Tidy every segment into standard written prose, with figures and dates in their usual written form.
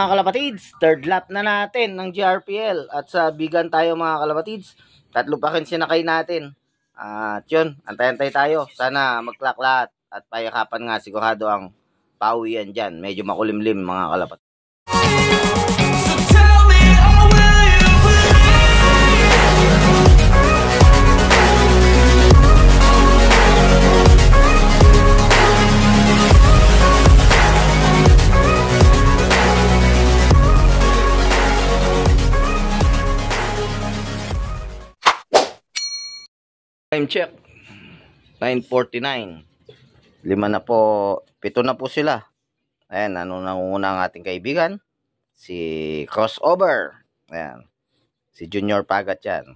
Mga kalapatids, third lap na natin ng GRPL at sa Bigan tayo mga kalapatids. Tatlo pa rin sinakay natin. At yun, antay-antay tayo. Sana mag-clock lahat at payakapan nga sigurado ang pauwian dyan. Medyo makulimlim mga kalapatids. Time check 9:49. 7 na po sila. Ayan, nangunguna ang ating kaibigan si Crossover. Ayan, si Junior Pagat yan.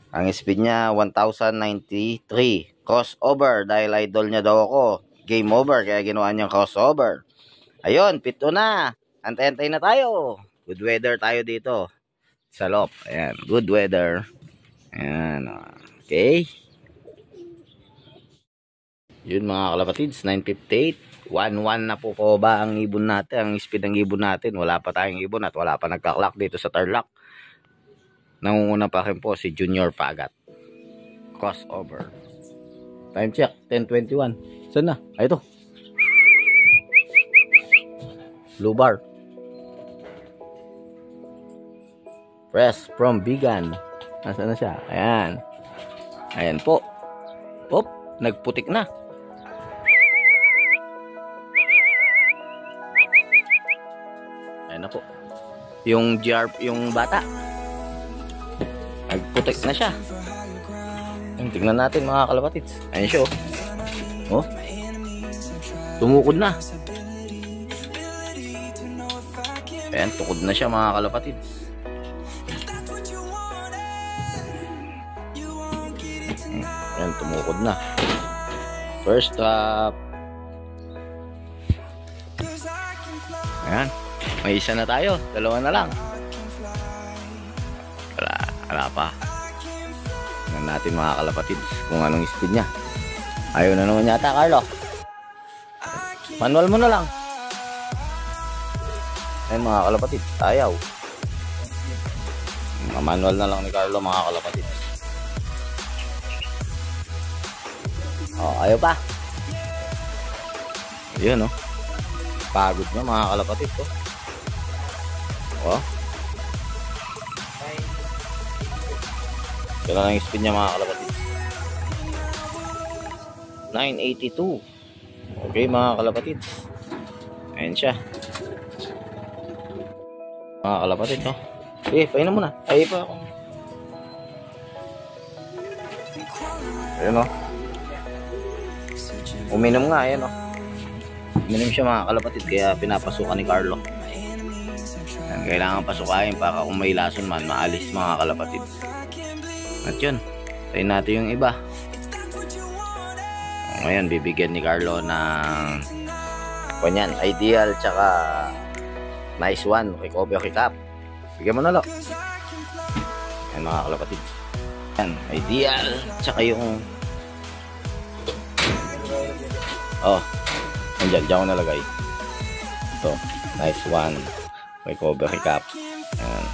Ang speed niya 1093. Crossover dahil idol niya daw ako. Game over kaya ginawa niyang crossover. Ayun, 7 na. Antay-antay na tayo. Good weather tayo dito sa Lop. Ayan, good weather. Ayan, okay. Yun mga kalapatids, 9:58. 1-1 na po ko ba ang ibon natin, ang speed ng ibon natin. Wala pa tayong ibon at wala pa nagkaklak dito sa Tarlac. Nangunguna pa rin po si Junior Pagat. Crossover. Time check, 10:21. Saan na? Ay, ito. Blue bar. Press from Bigan. Nasaan na siya? Ayan. Ayan po. Pop, nagputik na. Ayan na po. Yung bata. Nagputik na siya. Tingnan natin mga kalapatids. Ayan siya oh. Tumukod na. Ayan, tukod na siya mga kalapatids. Ayan, tumukod na. First trap. Ayan, may isa na tayo. Dalawa na lang. Wala pa. Tingnan natin mga kalapatids kung anong speed niya. Ayaw na naman yata, Carlo. Manual mo na lang. Ayan mga kalapatids, ayaw. Manual na lang ni Carlo mga kalapatids. Oh, ayaw pa. Yun oh. Pagod na mga kalapatids oh. Oh. Ito na yung speed niya mga kalapatids. 982. Okay mga kalapatids. Ayan siya. Mga kalapatids oh. Painom mo na. Ay pa ako. Ayan oh. Uminom nga, ayan o. Uminom siya mga kalapatid, kaya pinapasukan ni Carlo. Ayan, kailangan pasukain para kung may lason man, maalis mga kalapatid. At yun, tayo natin yung iba. Ngayon, bibigyan ni Carlo ng kanyan, ideal, tsaka nice one, recovery cap. Bigyan mo na lo. Ayan mga kalapatid. Ayan, ideal, tsaka yung oh, andyan, dyan ko nalagay. Ito, nice one. Recovery cap. Ayan.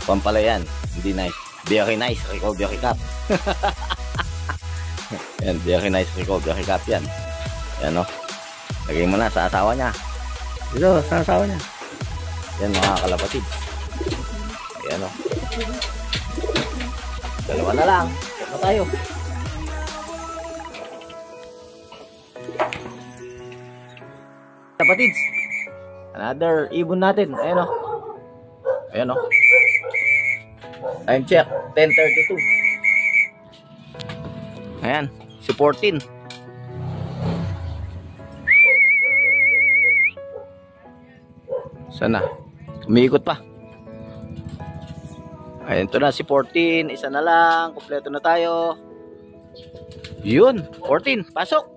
Pampala yan. Hindi nice. Very nice recovery cap. Ayan, very nice recovery cap yan. Ayan o. Lagay mo na sa asawa niya. Dito, sa asawa niya. Ayan mga kalapatid. Ayan o. Dalawa na lang. Ito tayo. Kapatids. Another ibon natin. Ayan o. Ayan o. Time check. 10:32. Ayan. Si 14. Sana. Umiikot pa. Ayan, ito na si 14. Isa na lang. Kompleto na tayo. Yun. 14. Pasok.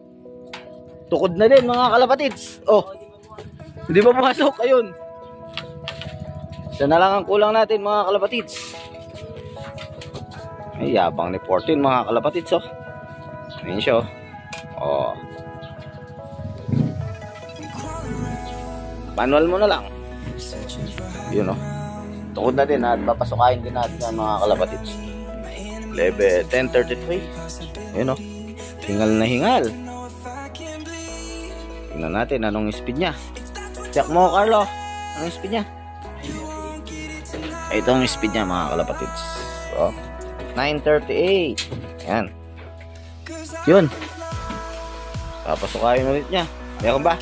Tukod na din mga kalapatids. Oh. Hindi ba pumasok? Ayun. Isa na lang ang kulang natin mga kalapatids. Ay, yabang ni 14 mga kalapatids oh. Ayun siya oh. Oh. Manual mo na lang. Yun, oh. Tukod na din at papasukayin din natin ang mga kalapatids. Level 1033. Yun, oh. Hingal na hingal. Tingnan natin anong speed niya. Check mo, Carlo. Anong speed niya? Ito ang speed niya, mga kalapatids. Oh. 938. Yan. Yun. Papasukayin ulit niya. Meron ba?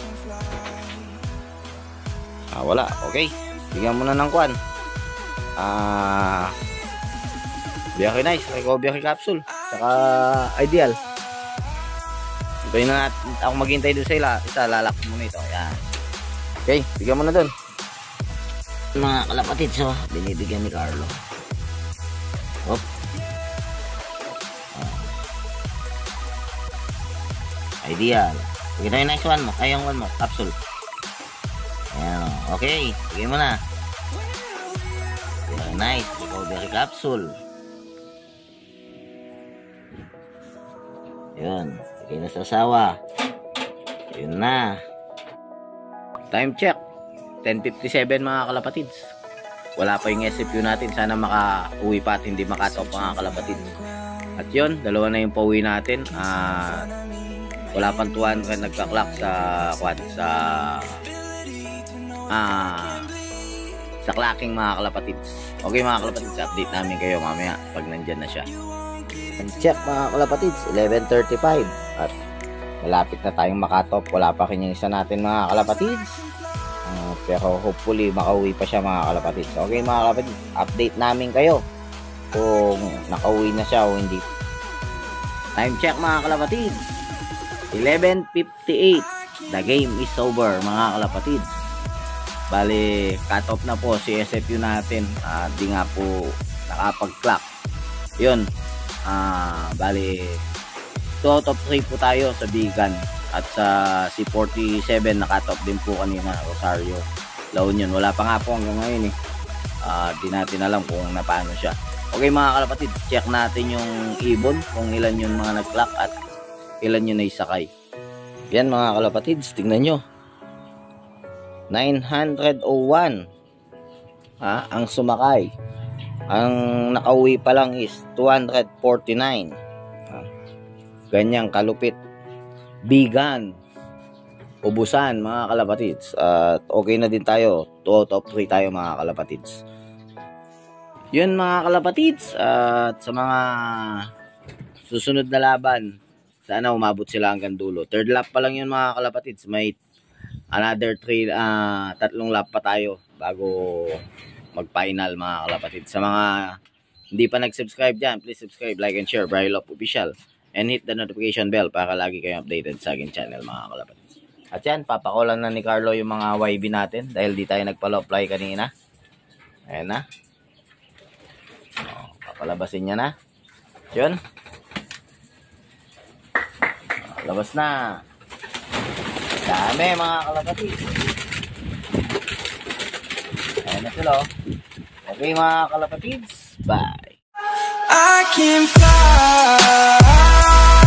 Wala. Okay. Bigyan mo na ng kwan. Biyahe nice. Biyahe capsule. Saka ideal. Hintayin na natin. Ako maghintay doon sa isa. Lalak mo na ito. Yan. Okay. Bigyan mo na doon. Mga kalapatid, so binibigyan ni Carlo. Hop. Ideal. Bigyan na yung nice one mo. Ay, yung one mo. Capsule. Ayan. Okay. Bigyan mo na. Ayan, nice. Strawberry capsule. Yun. Bigyan na sa asawa. Yun na. Time check. 10:57 mga kalapatids. Wala pa yung SFU natin. Sana maka-uwi pa at hindi makatop mga kalapatids. At yun, dalawa na yung pauwi natin. Wala pang 200 nagka-clock sa clocking mga kalapatids. Okay mga kalapatids, update namin kayo mamaya pag nandyan na siya. Check mga kalapatids, 11:35 at malapit na tayong makatop. Wala pa kanyang isa natin mga kalapatids. Pero hopefully makauwi pa siya mga kalapatids. Okay mga kalapatids, update namin kayo kung nakauwi na siya o hindi. Time check mga kalapatids, 11:58. The game is over mga kalapatids. Bali, cut off na po si SFU natin. Di nga po nakapag-clock. Yun. Bali, 2 out of 3 po tayo sa Bigan. At sa C47 na-cut off din po kanina, Rosario, La Union. Wala pa nga po hanggang ngayon eh. Di natin alam kung napaano siya. Okay mga kalapatids, check natin yung ibon, kung ilan yung mga nag-clock at ilan yung naisakay. Yan mga kalapatids, tingnan nyo. 901 ang sumakay. Ang nakauwi pa lang is 249. Ganyang kalupit. Bigan, ubusan mga kalapatids. At okay na din tayo, 2 out of 3 tayo mga kalapatids. Yun mga kalapatids. At sa mga susunod na laban, sana umabot sila hanggang dulo. Third lap pa lang yun mga kalapatids. May another 3 tatlong lap pa tayo bago mag-final mga kalapatids. Sa mga hindi pa nag-subscribe dyan, please subscribe, like, and share Brilop Official. And hit the notification bell para lagi kayong updated sa akin channel mga kalapatids. At yan, papakulan na ni Carlo yung mga YB natin dahil di tayo nagpa-apply kanina. Ayan na. Papalabasin niya na. Yun. Labas na. Dami mga kalapatids. Ayan na sila. Okay mga kalapatids. Bye. I can fly.